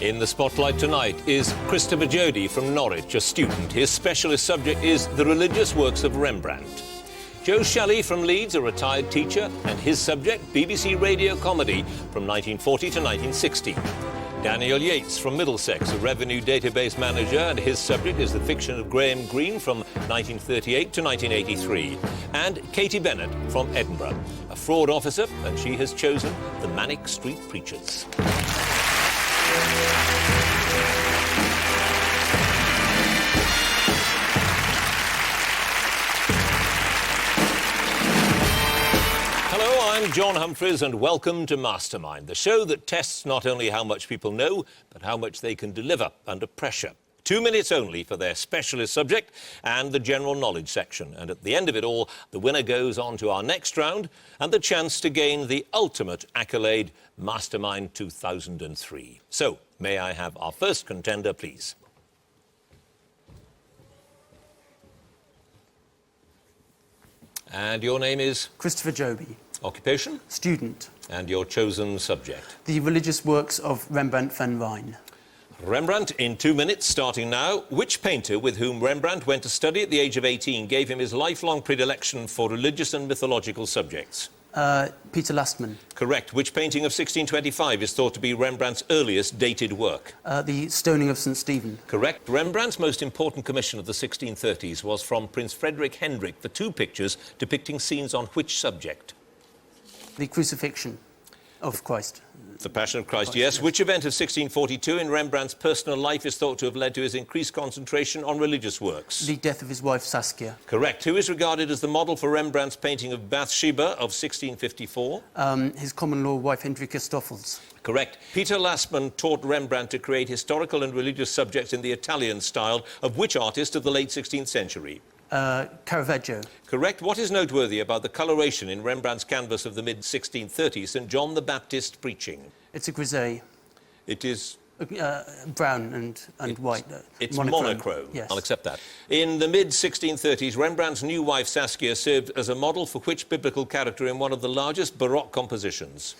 In the spotlight tonight is Christopher Joby from Norwich, a student. His specialist subject is the religious works of Rembrandt. Shelley from Leeds, a retired teacher, and his subject, BBC radio comedy from 1940 to 1960. Yates from Middlesex, a revenue database manager, and his subject is the fiction of Greene from 1938 to 1983. And Katy Bennett from Edinburgh, a fraud officer, and she has chosen the Manic Street Preachers. Hello, I'm John Humphreys and welcome to Mastermind, the show that tests not only how much people know, but how much they can deliver under pressure. 2 minutes only for their specialist subject and the general knowledge section. And at the end of it all, the winner goes on to our next round and the chance to gain the ultimate accolade, Mastermind 2003. So, may I have our first contender, please? And your name is? Christopher Joby. Occupation? Student. And your chosen subject? The religious works of Rembrandt van Rijn. Rembrandt, in 2 minutes, starting now. Which painter with whom Rembrandt went to study at the age of 18 gave him his lifelong predilection for religious and mythological subjects? Peter Lastman. Correct. Which painting of 1625 is thought to be Rembrandt's earliest dated work? The Stoning of St. Stephen. Correct. Rembrandt's most important commission of the 1630s was from Prince Frederick Hendrik for 2 pictures depicting scenes on which subject? The Crucifixion of Christ. The Passion of Christ, yes. Which event of 1642 in Rembrandt's personal life is thought to have led to his increased concentration on religious works? The death of his wife, Saskia. Correct. Who is regarded as the model for Rembrandt's painting of Bathsheba of 1654? His common-law wife, Hendrika Stoffels. Correct. Peter Lastman taught Rembrandt to create historical and religious subjects in the Italian style of which artist of the late 16th century? Caravaggio. Correct. What is noteworthy about the coloration in Rembrandt's canvas of the mid-1630s, St. John the Baptist preaching? It's a grisaille. It is? Brown and white. It's monochrome. Yes. I'll accept that. In the mid-1630s, Rembrandt's new wife, Saskia, served as a model for which biblical character in one of the largest Baroque compositions?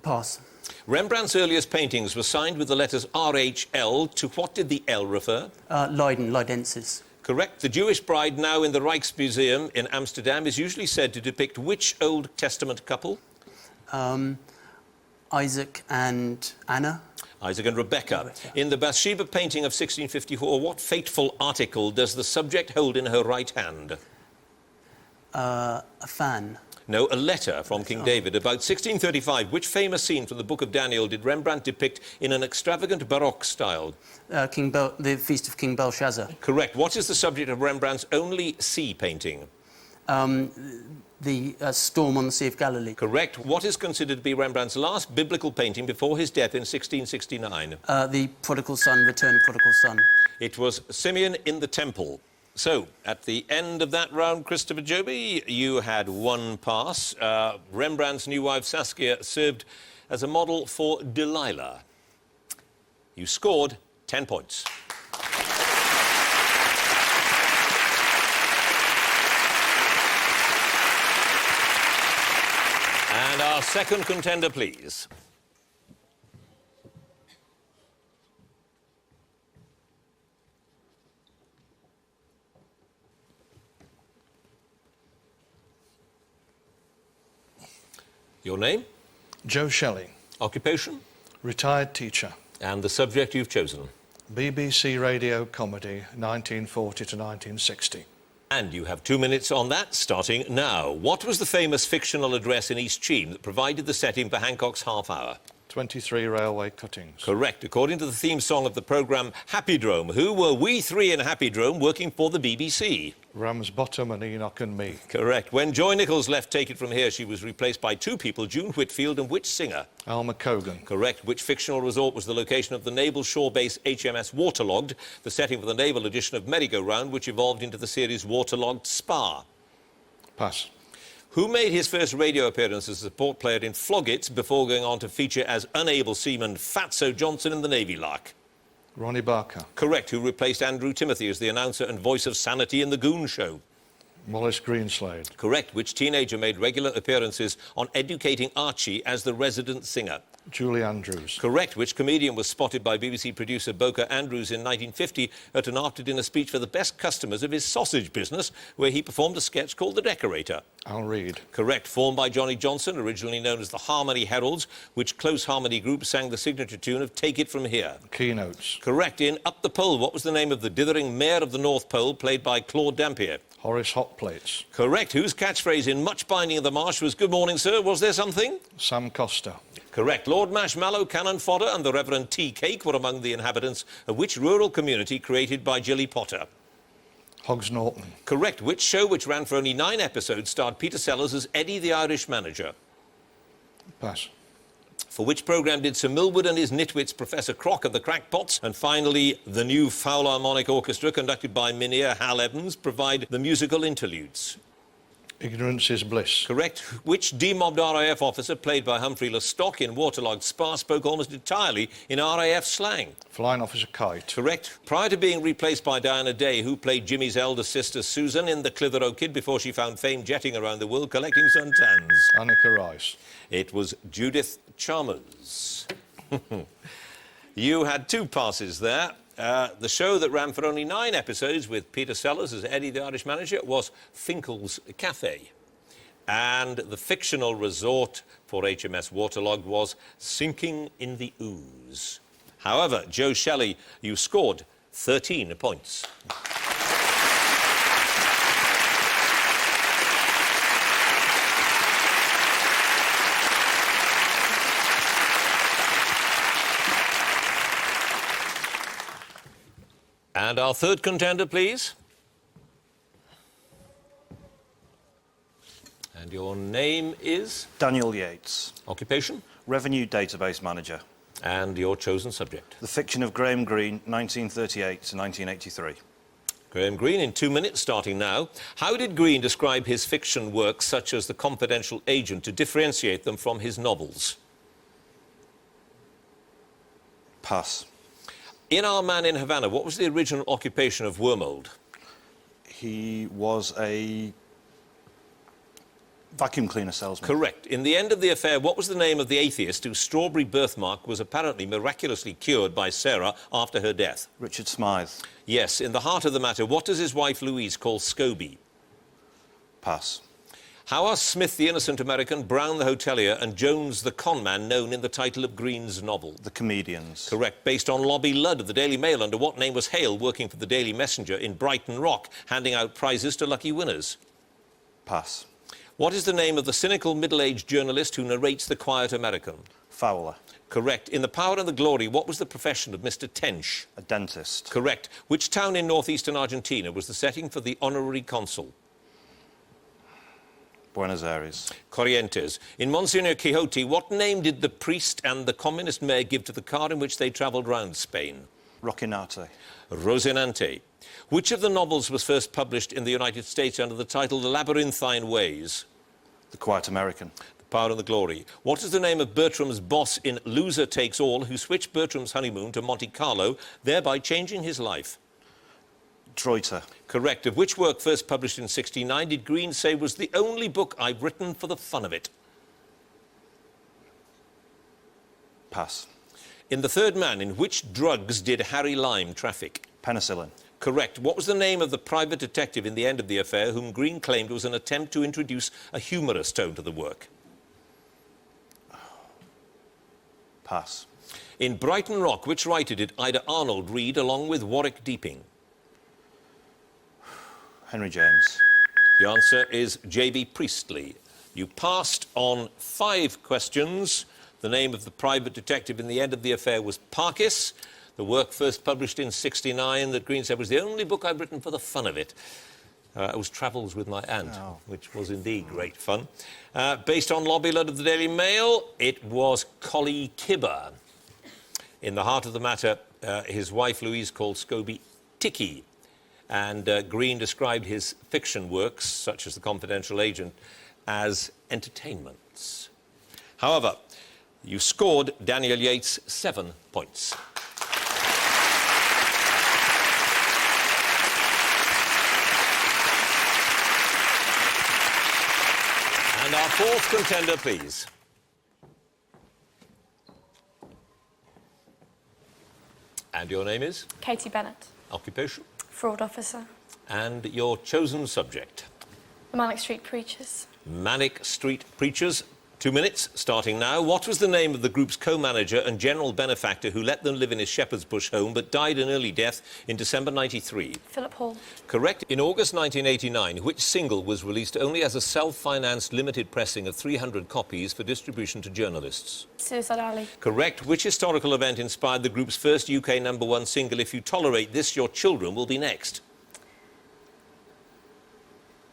Pass. Rembrandt's earliest paintings were signed with the letters RHL. To what did the L refer? Leiden, Leidensis. Correct. The Jewish bride, now in the Rijksmuseum in Amsterdam, is usually said to depict which Old Testament couple? Isaac and Anna. Isaac and Rebecca. In the Bathsheba painting of 1654, what fateful article does the subject hold in her right hand? A fan. No, a letter from King David. About 1635, which famous scene from the Book of Daniel did Rembrandt depict in an extravagant Baroque style? The Feast of King Belshazzar. Correct. What is the subject of Rembrandt's only sea painting? The Storm on the Sea of Galilee. Correct. What is considered to be Rembrandt's last biblical painting before his death in 1669? The Prodigal Son, Return of Prodigal Son. It was Simeon in the Temple. So, at the end of that round, Christopher Joby, you had 1 pass. Rembrandt's new wife, Saskia, served as a model for Delilah. You scored 10 points. And our second contender, please. Your name? Shelley. Occupation? Retired teacher. And the subject you've chosen? BBC radio comedy, 1940 to 1960. And you have 2 minutes on that, starting now. What was the famous fictional address in East Cheam that provided the setting for Hancock's Half Hour? 23 railway cuttings. Correct. According to the theme song of the programme Happydrome, who were we 3 in Happydrome working for the BBC? Ramsbottom and Enoch and me. Correct. When Joy Nichols left Take It From Here, she was replaced by 2 people, June Whitfield and which singer? Alma Cogan. Correct. Which fictional resort was the location of the naval shore base HMS Waterlogged, the setting for the naval edition of Merry Go Round, which evolved into the series Waterlogged Spa? Pass. Who made his first radio appearance as a support player in Flog It before going on to feature as unable seaman Fatso Johnson in the Navy Lark? Ronnie Barker. Correct. Who replaced Andrew Timothy as the announcer and voice of Sanity in The Goon Show? Wallace Greenslade. Correct. Which teenager made regular appearances on Educating Archie as the resident singer? Julie Andrews. Correct. Which comedian was spotted by BBC producer Boca Andrews in 1950 at an after-dinner speech for the best customers of his sausage business, where he performed a sketch called The Decorator? Al Reed. Correct. Formed by Johnny Johnson, originally known as the Harmony Heralds, which close harmony group sang the signature tune of Take It From Here? Keynotes. Correct. In Up the Pole, what was the name of the dithering mayor of the North Pole, played by Claude Dampier? Horace Hot Plates. Correct. Whose catchphrase in Much Binding of the Marsh was "Good morning, sir"? Was there something? Sam Costa. Correct. Lord Marshmallow, Cannon Fodder and the Reverend Tea Cake were among the inhabitants of which rural community created by Jilly Potter? Hogs Norton. Correct. Which show, which ran for only 9 episodes, starred Peter Sellers as Eddie the Irish manager? Pass. For which programme did Sir Millward and his nitwits Professor Crock and the Crackpots, and finally the new Foul Harmonic Orchestra conducted by Minear Hal Evans, provide the musical interludes? Ignorance is bliss. Correct. Which demobbed RAF officer, played by Humphrey Lestock in Waterlogged Spa, spoke almost entirely in RAF slang? Flying Officer Kite. Correct. Prior to being replaced by Diana Day, who played Jimmy's elder sister Susan in The Clitheroe Kid before she found fame jetting around the world collecting suntans? Annika Rice. It was Judith Chalmers. You had 2 passes there. The show that ran for only 9 episodes with Peter Sellers as Eddie the Irish manager was Finkel's Cafe. And the fictional resort for HMS Waterlogged was Sinking in the Ooze. However, Joe Shelley, you scored 13 points. And our third contender, please. And your name is? Daniel Yates. Occupation? Revenue Database Manager. And your chosen subject? The fiction of Graham Greene, 1938 to 1983. Graham Greene, in 2 minutes, starting now. How did Greene describe his fiction works, such as The Confidential Agent, to differentiate them from his novels? Pass. In Our Man in Havana, what was the original occupation of Wormold? He was a vacuum cleaner salesman. Correct. In The End of the Affair, what was the name of the atheist whose strawberry birthmark was apparently miraculously cured by Sarah after her death? Richard Smythe. Yes. In The Heart of the Matter, what does his wife Louise call Scobie? Pass. How are Smith the Innocent American, Brown the Hotelier and Jones the Conman known in the title of Greene's novel? The Comedians. Correct. Based on Lobby Ludd of the Daily Mail, under what name was Hale working for the Daily Messenger in Brighton Rock, handing out prizes to lucky winners? Pass. What is the name of the cynical middle-aged journalist who narrates The Quiet American? Fowler. Correct. In The Power and the Glory, what was the profession of Mr. Tench? A dentist. Correct. Which town in northeastern Argentina was the setting for the honorary consul? Buenos Aires. Corrientes. In Monsignor Quixote, what name did the priest and the communist mayor give to the car in which they travelled round Spain? Rocinante. Rocinante. Which of the novels was first published in the United States under the title The Labyrinthine Ways? The Quiet American. The Power and the Glory. What is the name of Bertram's boss in Loser Takes All, who switched Bertram's honeymoon to Monte Carlo, thereby changing his life? Troiter. Correct. Of which work, first published in '69, did Greene say was the only book I've written for the fun of it? Pass. In The Third Man, in which drugs did Harry Lime traffic? Penicillin. Correct. What was the name of the private detective in The End of the Affair whom Greene claimed was an attempt to introduce a humorous tone to the work? Pass. In Brighton Rock, which writer did Ida Arnold read along with Warwick Deeping? Henry James. The answer is J.B. Priestley. You passed on 5 questions. The name of the private detective in The End of the Affair was Parkis. The work first published in '69 that Greene said was the only book I've written for the fun of it. It was Travels with My Aunt, which was indeed great fun. Based on Lobby Ludd of the Daily Mail, it was Colley Kibber. In The Heart of the Matter, his wife Louise called Scobie Ticky. And Greene described his fiction works, such as The Confidential Agent, as entertainments. However, you scored Daniel Yates 7 points. And our fourth contender, please. And your name is? Katy Bennett. Occupation? Fraud officer. And your chosen subject? The Manic Street Preachers. Manic Street Preachers. 2 minutes, starting now. What was the name of the group's co-manager and general benefactor who let them live in his Shepherd's Bush home but died an early death in December 93? Philip Hall. Correct. In August 1989, which single was released only as a self-financed limited pressing of 300 copies for distribution to journalists? Suicide Alley. Correct. Which historical event inspired the group's first UK #1 single, If You Tolerate This, Your Children Will Be Next?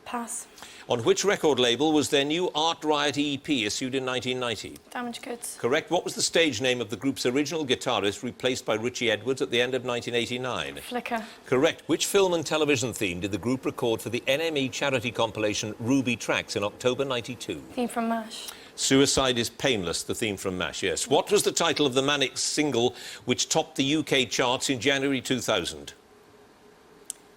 Pass. On which record label was their new Art Riot EP issued in 1990? Damaged Goods. Correct. What was the stage name of the group's original guitarist replaced by Richie Edwards at the end of 1989? Flicker. Correct. Which film and television theme did the group record for the NME charity compilation Ruby Tracks in October 92? Theme from MASH. Suicide is Painless, the theme from MASH, yes. What was the title of the Manic single which topped the UK charts in January 2000?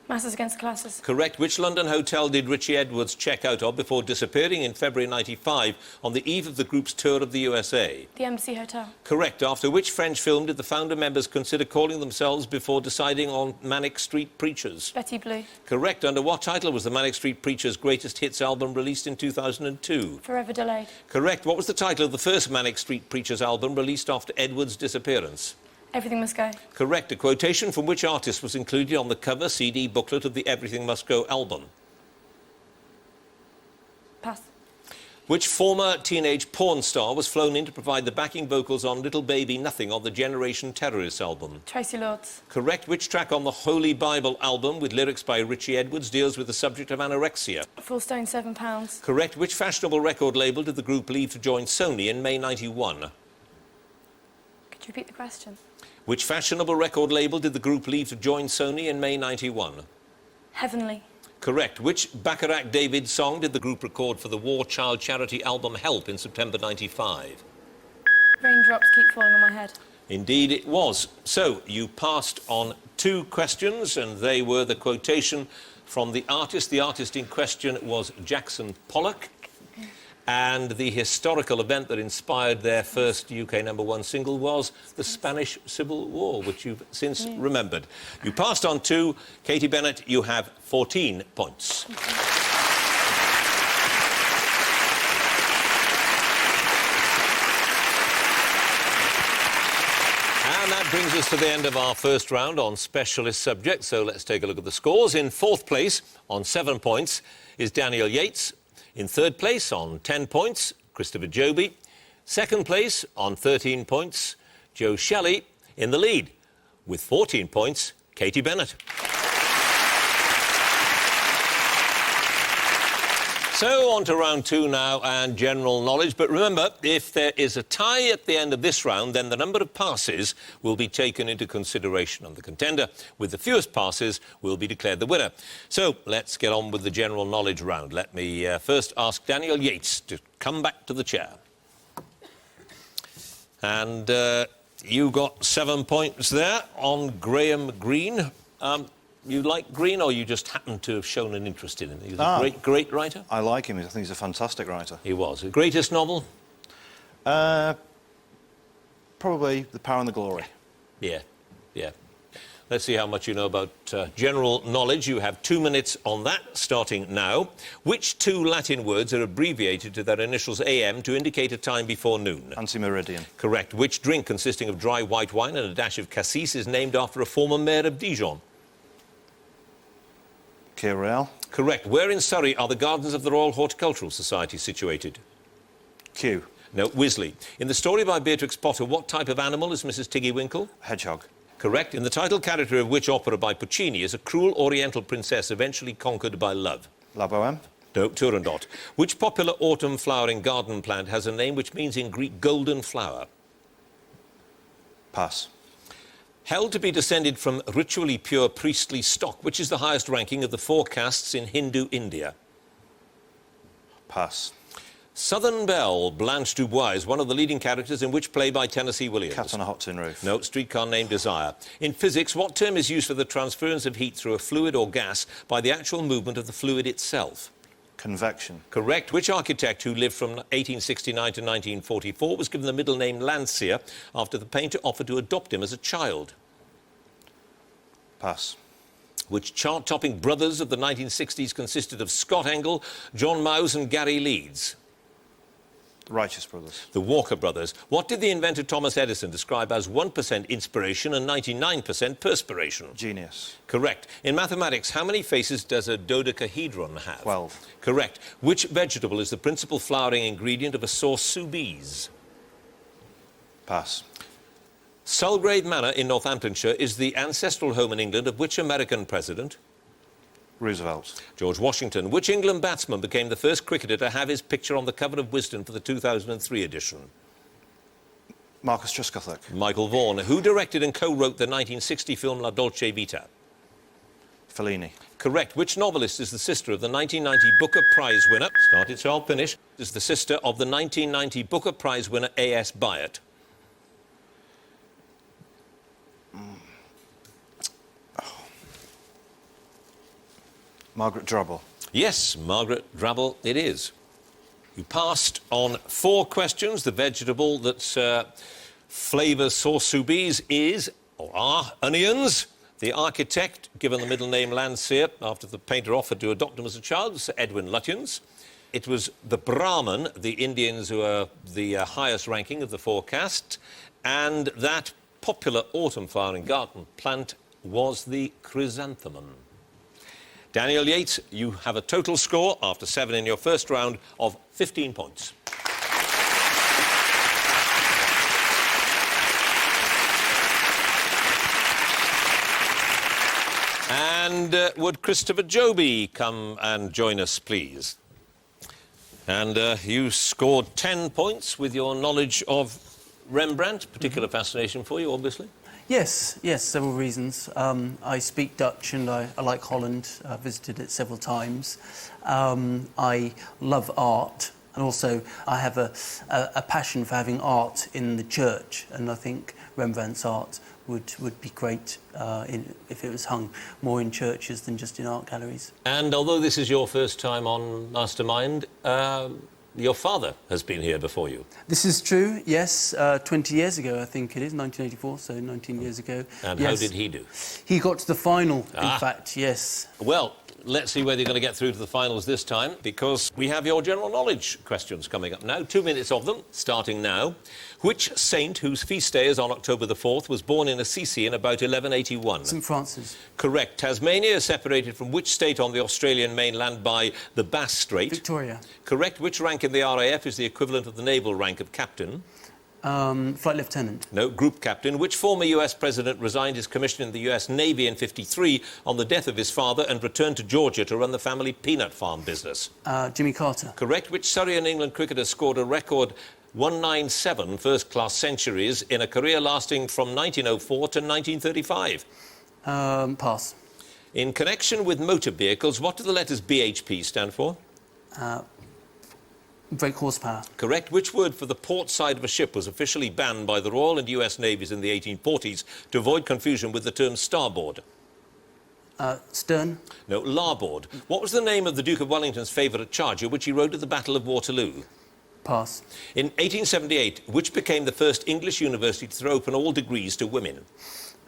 Masters Against Classes. Correct. Which London hotel did Richie Edwards check out of before disappearing in February 95 on the eve of the group's tour of the USA? The Embassy Hotel. Correct. After which French film did the founder members consider calling themselves before deciding on Manic Street Preachers? Betty Blue. Correct. Under what title was the Manic Street Preachers' greatest hits album released in 2002? Forever Delayed. Correct. What was the title of the first Manic Street Preachers album released after Edwards' disappearance? Everything Must Go. Correct. A quotation from which artist was included on the cover CD booklet of the Everything Must Go album? Pass. Which former teenage porn star was flown in to provide the backing vocals on Little Baby Nothing on the Generation Terrorists album? Tracy Lords. Correct. Which track on the Holy Bible album with lyrics by Richie Edwards deals with the subject of anorexia? Full Stone £7. Correct. Which fashionable record label did the group leave to join Sony in May 91? Could you repeat the question? Which fashionable record label did the group leave to join Sony in May 91? Heavenly. Correct. Which Bacharach David song did the group record for the War Child charity album Help in September 95? Raindrops Keep Falling on My Head. Indeed it was. So, you passed on 2 questions, and they were the quotation from the artist. The artist in question was Jackson Pollock. And the historical event that inspired their first UK #1 single was the Spanish Civil War, which you've since remembered. You passed on 2. Katy Bennett, you have 14 points. And that brings us to the end of our first round on specialist subjects. So let's take a look at the scores. In 4th place, on 7 points, is Daniel Yates. In 3rd place, on 10 points, Christopher Joby. 2nd place, on 13 points, Joe Shelley. In the lead, with 14 points, Katy Bennett. So, on to round 2 now, and general knowledge. But remember, if there is a tie at the end of this round, then the number of passes will be taken into consideration, and the contender with the fewest passes will be declared the winner. So, let's get on with the general knowledge round. Let me first ask Daniel Yates to come back to the chair. And you got 7 points there on Graham Greene. You like Greene, or you just happen to have shown an interest in him? He was a great writer? I like him. I think he's a fantastic writer. He was. Greatest novel? Probably The Power and the Glory. Yeah. Let's see how much you know about general knowledge. You have 2 minutes on that, starting now. Which 2 Latin words are abbreviated to their initials AM to indicate a time before noon? Anti-meridian. Correct. Which drink consisting of dry white wine and a dash of cassis is named after a former mayor of Dijon? Royale. Correct. Where in Surrey are the gardens of the Royal Horticultural Society situated? Kew. No, Wisley. In the story by Beatrix Potter, what type of animal is Mrs. Tiggy Winkle? Hedgehog. Correct. In the title character of which opera by Puccini is a cruel oriental princess eventually conquered by love? La Bohème. No, Turandot. Which popular autumn flowering garden plant has a name which means in Greek golden flower? Pass. Held to be descended from ritually pure priestly stock, which is the highest ranking of the 4 castes in Hindu India? Pass. Southern Belle, Blanche Dubois, is one of the leading characters in which play by Tennessee Williams? Cat on a Hot Tin Roof. No, Streetcar Named Desire. In physics, what term is used for the transference of heat through a fluid or gas by the actual movement of the fluid itself? Convection. Correct. Which architect who lived from 1869 to 1944 was given the middle name Landseer after the painter offered to adopt him as a child? Pass. Which chart-topping brothers of the 1960s consisted of Scott Engel, John Mouse and Gary Leeds? The Righteous Brothers. The Walker Brothers. What did the inventor Thomas Edison describe as 1% inspiration and 99% perspiration? Genius. Correct. In mathematics, how many faces does a dodecahedron have? 12. Correct. Which vegetable is the principal flowering ingredient of a sauce sous vide? Pass. Sulgrave Manor in Northamptonshire is the ancestral home in England of which American president? Roosevelt. George Washington. Which England batsman became the first cricketer to have his picture on the cover of Wisden for the 2003 edition? Marcus Trescothick. Michael Vaughan. Who directed and co-wrote the 1960 film La Dolce Vita? Fellini. Correct. Which novelist is the sister of the 1990 Booker Prize winner? Started, so I'll finish. Is the sister of the 1990 Booker Prize winner A.S. Byatt? Margaret Drabble. Yes, Margaret Drabble it is. You passed on 4 questions. The vegetable that's flavours sauce sous vide is, or are, onions. The architect, given the middle name Landseer, after the painter offered to adopt him as a child, was Sir Edwin Lutyens. It was the Brahmin, the Indians who are the highest ranking of the 4 castes, and that popular autumn flowering garden plant was the chrysanthemum. Daniel Yates, you have a total score, after 7 in your first round, of 15 points. And would Christopher Joby come and join us, please? And you scored 10 points with your knowledge of Rembrandt, particular fascination for you, obviously. Yes, several reasons. I speak Dutch and I like Holland. I've visited it several times. I love art, and also I have a passion for having art in the church, and I think Rembrandt's art would be great if it was hung more in churches than just in art galleries. And although this is your first time on Mastermind, your father has been here before you. This is true, yes. 20 years ago, I think it is, 1984, so 19 years ago. And yes. how did he do? He got to the final, in fact, yes. Well, let's see whether you're going to get through to the finals this time, because we have your general knowledge questions coming up now. 2 minutes of them, starting now. Which saint, whose feast day is on October the 4th, was born in Assisi in about 1181? St Francis. Correct. Tasmania is separated from which state on the Australian mainland by the Bass Strait? Victoria. Correct. Which rank in the RAF is the equivalent of the naval rank of captain? Flight lieutenant. No, group captain. Which former US president resigned his commission in the US Navy in '53 on the death of his father and returned to Georgia to run the family peanut farm business? Jimmy Carter. Correct. Which Surrey and England cricketer scored a record 197 first-class centuries in a career lasting from 1904 to 1935? Pass. In connection with motor vehicles, what do the letters BHP stand for? Brake horsepower. Correct. Which word for the port side of a ship was officially banned by the Royal and US Navies in the 1840s to avoid confusion with the term starboard? Stern. No, larboard. What was the name of the Duke of Wellington's favourite charger which he rode at the Battle of Waterloo? Pass. In 1878, which became the first English university to throw open all degrees to women?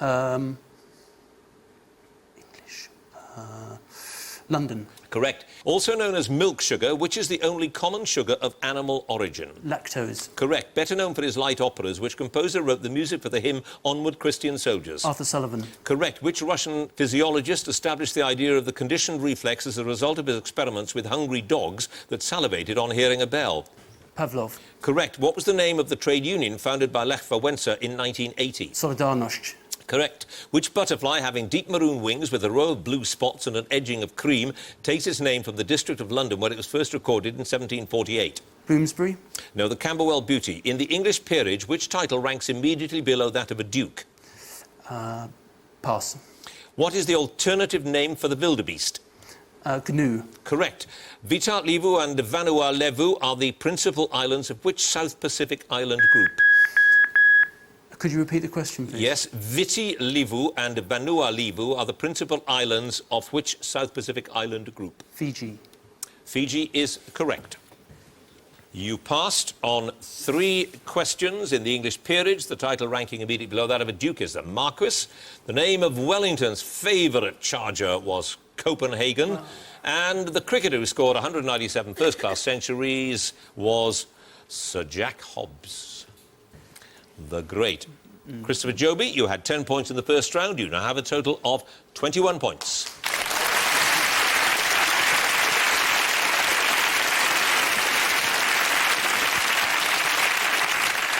English. London. Correct. Also known as milk sugar, which is the only common sugar of animal origin? Lactose. Correct. Better known for his light operas, which composer wrote the music for the hymn Onward Christian Soldiers? Arthur Sullivan. Correct. Which Russian physiologist established the idea of the conditioned reflex as a result of his experiments with hungry dogs that salivated on hearing a bell? Pavlov. Correct. What was the name of the trade union founded by Lech Wałęsa in 1980? Solidarność. Correct. Which butterfly, having deep maroon wings with a row of blue spots and an edging of cream, takes its name from the district of London where it was first recorded in 1748? Bloomsbury. No, the Camberwell Beauty. In the English peerage, which title ranks immediately below that of a duke? Pass. What is the alternative name for the wildebeest? GNU. Correct. Vitat Levu and Vanua Levu are the principal islands of which South Pacific island group? Could you repeat the question, please? Yes. Viti Levu and Vanua Levu are the principal islands of which South Pacific island group? Fiji. Fiji is correct. You passed on 3 questions in the English peerage. The title ranking immediately below that of a duke is a marquis. The name of Wellington's favourite charger was Copenhagen. Wow. And the cricketer who scored 197 first-class centuries was Sir Jack Hobbs. The great. Christopher Joby, you had 10 points in the first round. You now have a total of 21 points.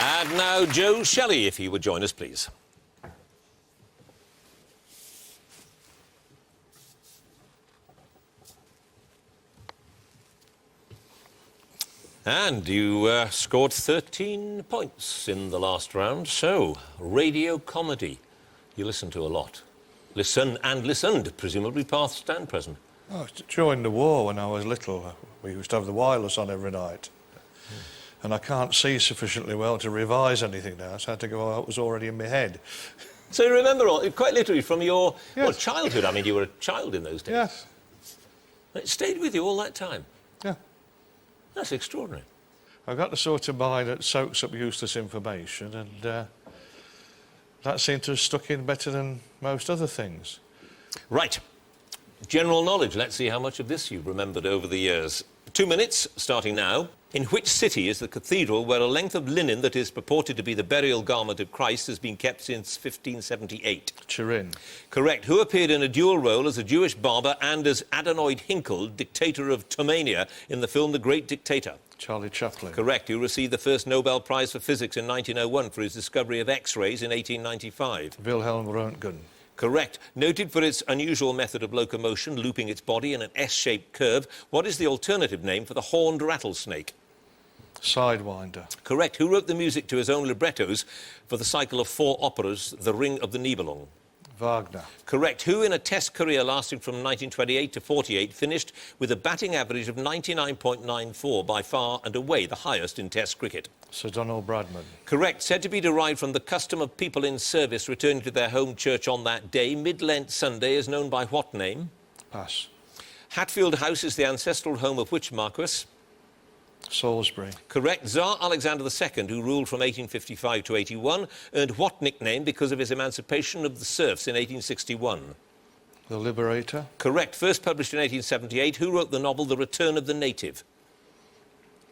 And now Joe Shelley, if he would join us, please. And you scored 13 points in the last round. So, radio comedy. You listen to a lot. Listen and listened, presumably past and present. Oh, during the war, when I was little, we used to have the wireless on every night. And I can't see sufficiently well to revise anything now, so I had to go, what was already in my head. So you remember, quite literally, from your childhood. I mean, you were a child in those days. Yes. It stayed with you all that time. Yeah. That's extraordinary. I've got the sort of mind that soaks up useless information, and that seemed to have stuck in better than most other things. Right. General knowledge. Let's see how much of this you've remembered over the years. 2 minutes, starting now. In which city is the cathedral where a length of linen that is purported to be the burial garment of Christ has been kept since 1578? Turin. Correct. Who appeared in a dual role as a Jewish barber and as Adenoid Hinkle, dictator of Tomania, in the film The Great Dictator? Charlie Chaplin. Correct. Who received the first Nobel Prize for Physics in 1901 for his discovery of X-rays in 1895? Wilhelm Röntgen. Correct. Noted for its unusual method of locomotion, looping its body in an S-shaped curve, what is the alternative name for the horned rattlesnake? Sidewinder. Correct. Who wrote the music to his own librettos for the cycle of 4 operas, The Ring of the Nibelung? Wagner. Correct. Who, in a Test career lasting from 1928 to 48, finished with a batting average of 99.94, by far and away the highest in Test cricket? Sir Donald Bradman. Correct. Said to be derived from the custom of people in service returning to their home church on that day. Mid-Lent Sunday is known by what name? Pass. Hatfield House is the ancestral home of which marquis? Salisbury. Correct. Tsar Alexander II, who ruled from 1855 to 81, earned what nickname because of his emancipation of the serfs in 1861? The Liberator. Correct. First published in 1878, who wrote the novel The Return of the Native?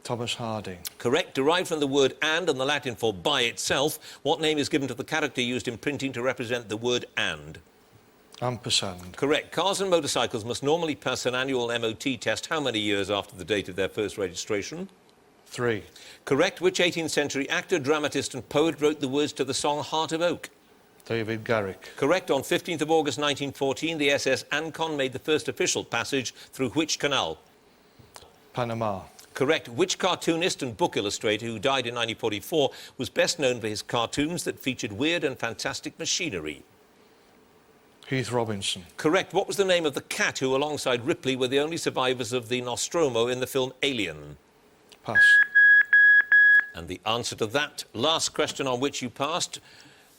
Thomas Harding. Correct. Derived from the word and the Latin for by itself, what name is given to the character used in printing to represent the word and? Ampersand. Correct. Cars and motorcycles must normally pass an annual MOT test how many years after the date of their first registration? 3. Correct. Which 18th century actor, dramatist and poet wrote the words to the song Heart of Oak? David Garrick. Correct. On 15th of August 1914, the SS Ancon made the first official passage through which canal? Panama. Correct. Which cartoonist and book illustrator who died in 1944 was best known for his cartoons that featured weird and fantastic machinery? Heath Robinson. Correct. What was the name of the cat who, alongside Ripley, were the only survivors of the Nostromo in the film Alien? Pass. And the answer to that last question on which you passed,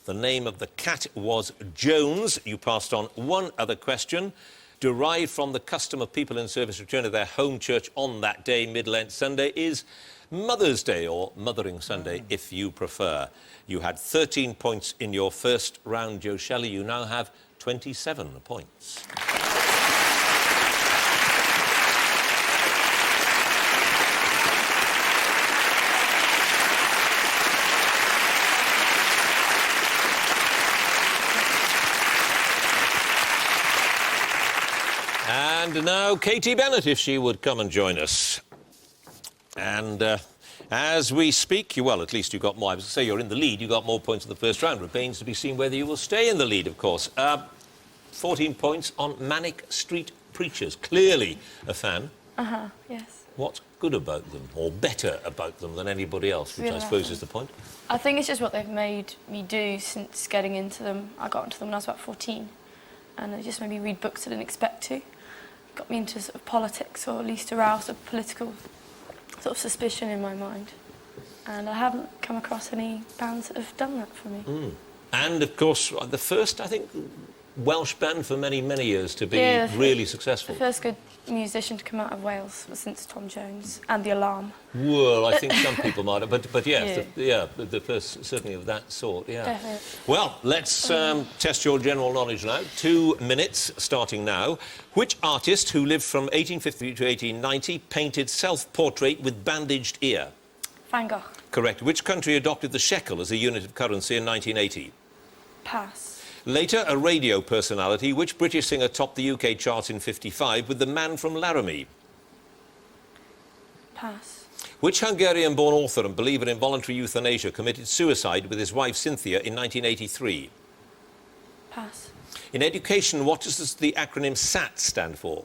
the name of the cat was Jones. You passed on one other question. Derived from the custom of people in service return to their home church on that day, Mid-Lent Sunday, is Mother's Day, or Mothering Sunday, if you prefer. You had 13 points in your first round, Joe Shelley. You now have 27 points. And now Katy Bennett, if she would come and join us. And as we speak, well, at least you got more. I was going to say you're in the lead. You got more points in the first round. Remains to be seen whether you will stay in the lead, of course. 14 points on Manic Street Preachers. Clearly a fan. Yes. What's good about them, or better about them than anybody else, which I suppose is the point? I think it's just what they've made me do since getting into them. I got into them when I was about 14, and it just made me read books I didn't expect to. Got me into sort of politics, or at least aroused a political sort of suspicion in my mind. And I haven't come across any bands that have done that for me. And, of course, the first, I think, Welsh band for many, many years to be Yeah, really successful. The first good musician to come out of Wales was since Tom Jones and The Alarm. Well, I think some people might have, but yes, Yeah. the first, certainly of that sort, yeah. Definitely. Well, let's test your general knowledge now. 2 minutes starting now. Which artist who lived from 1850 to 1890 painted self-portrait with bandaged ear? Van Gogh. Correct. Which country adopted the shekel as a unit of currency in 1980? Pass. Later, a radio personality. Which British singer topped the UK charts in 55 with The Man from Laramie? Pass. Which Hungarian-born author and believer in voluntary euthanasia committed suicide with his wife Cynthia in 1983? Pass. In education, what does the acronym SAT stand for?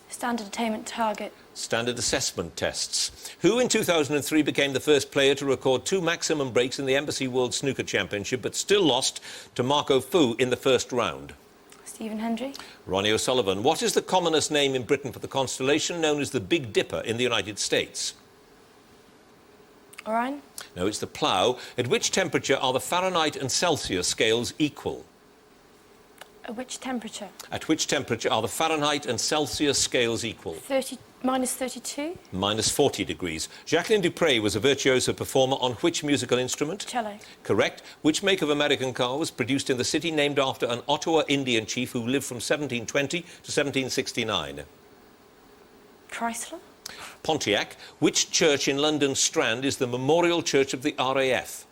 Standard Attainment Target. Standard Assessment Tests. Who in 2003 became the first player to record 2 maximum breaks in the Embassy World Snooker Championship but still lost to Marco Fu in the first round? Stephen Hendry. Ronnie O'Sullivan. What is the commonest name in Britain for the constellation known as the Big Dipper in the United States? Rijn. No, it's the Plough. At which temperature are the Fahrenheit and Celsius scales equal? At which temperature? At which temperature are the Fahrenheit and Celsius scales equal? Minus 32. Minus 40 degrees. Jacqueline Dupre was a virtuoso performer on which musical instrument? Cello. Correct. Which make of American car was produced in the city named after an Ottawa Indian chief who lived from 1720 to 1769? Chrysler. Pontiac. Which church in London Strand is the memorial church of the RAF?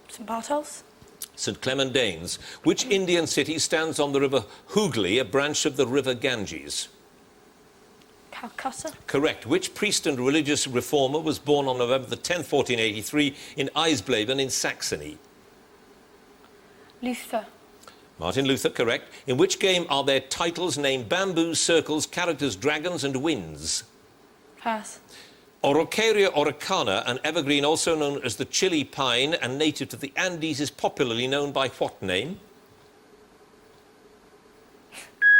St Bartol's. St Clement Danes. Which Indian city stands on the river Hooghly, a branch of the river Ganges? Calcutta. Correct. Which priest and religious reformer was born on November the 10th, 1483 in Eisleben in Saxony? Luther. Martin Luther, correct. In which game are there titles named bamboos, circles, characters, dragons and winds? Pass. Orocaria oricana, an evergreen also known as the Chile pine and native to the Andes, is popularly known by what name?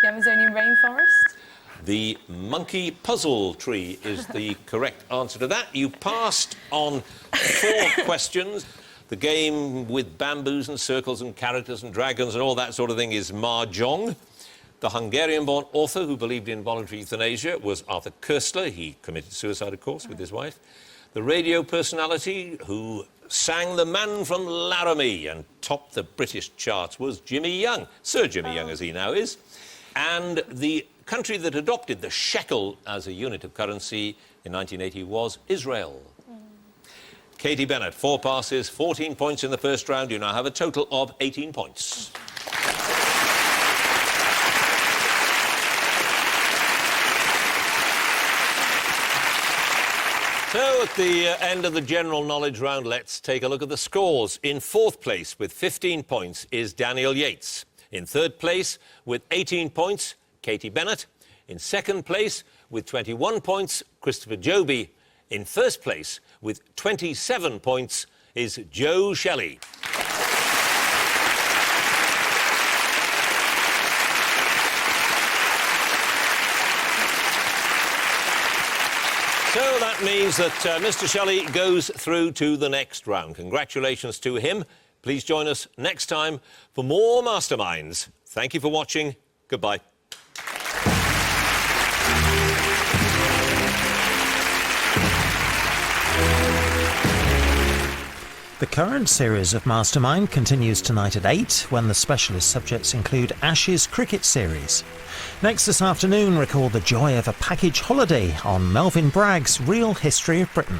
The Amazonian rainforest. The monkey puzzle tree is the correct answer to that. You passed on 4 questions. The game with bamboos and circles and characters and dragons and all that sort of thing is mahjong. The Hungarian-born author who believed in voluntary euthanasia was Arthur Koestler. He committed suicide, of course, with his wife. The radio personality who sang The Man from Laramie and topped the British charts was Jimmy Young, Sir Jimmy Young as he now is. And the country that adopted the shekel as a unit of currency in 1980 was Israel. Katy Bennett, 4 passes, 14 points in the first round. You now have a total of 18 points. So, at the end of the general knowledge round, let's take a look at the scores. In 4th place with 15 points is Daniel Yates. In 3rd place with 18 points, Katy Bennett. In 2nd place with 21 points, Christopher Joby. In 1st place with 27 points is Joe Shelley. So that means that Mr. Shelley goes through to the next round. Congratulations to him. Please join us next time for more Masterminds. Thank you for watching. Goodbye. The current series of Mastermind continues tonight at 8, when the specialist subjects include Ashes Cricket Series. Next this afternoon, recall the joy of a package holiday on Melvyn Bragg's Real History of Britain.